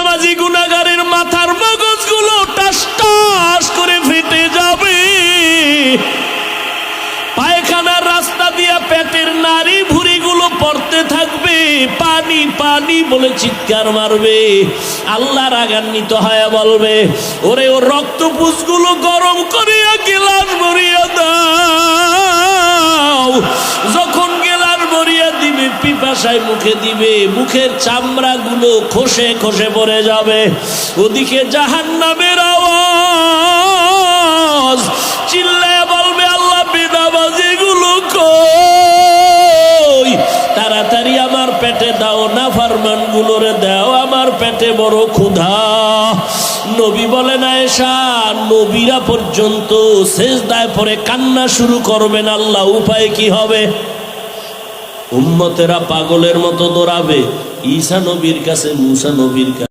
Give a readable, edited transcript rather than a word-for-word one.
বেনামাজি গুনাহগারের মাথার মগজগুলো টাস টাস করে ফেটে যাবে, পায়খানার রাস্তা দিয়া পেটের নারী ভুঁড়িগুলো পড়তে থাকবে, পানি পানি বলে চিৎকার মারবে। আল্লাহ রাগান্বিত হয়ে বলবে, ওরে ও রক্তপুষগুলো গরম করিয়া গেলাস ভরিয়া দাও। যখন গেলাস ভরিয়া দিবে, পিপাসায় মুখে দিবে, মুখের চামড়াগুলো খসে খসে পড়ে যাবে। ওদিকে জাহান্নামের আওয়াজ, চিল্লায় বলবে, আল্লাহ বেনামাজিগুলো কই? তাড়াতাড়ি আমার পেটে দাও, নাফরমানগুলোরে দাও, আমার পেটে বড় ক্ষুধা। নবী বলেন, আয়েশা, নবীরা পর্যন্ত সেজদায় পড়ে কান্না শুরু করবেন। আল্লাহ, উপায় কি হবে? উম্মতেরা পাগলের মতো দৌড়াবে ঈসা নবীর কাছে, মুসা নবীর কাছে।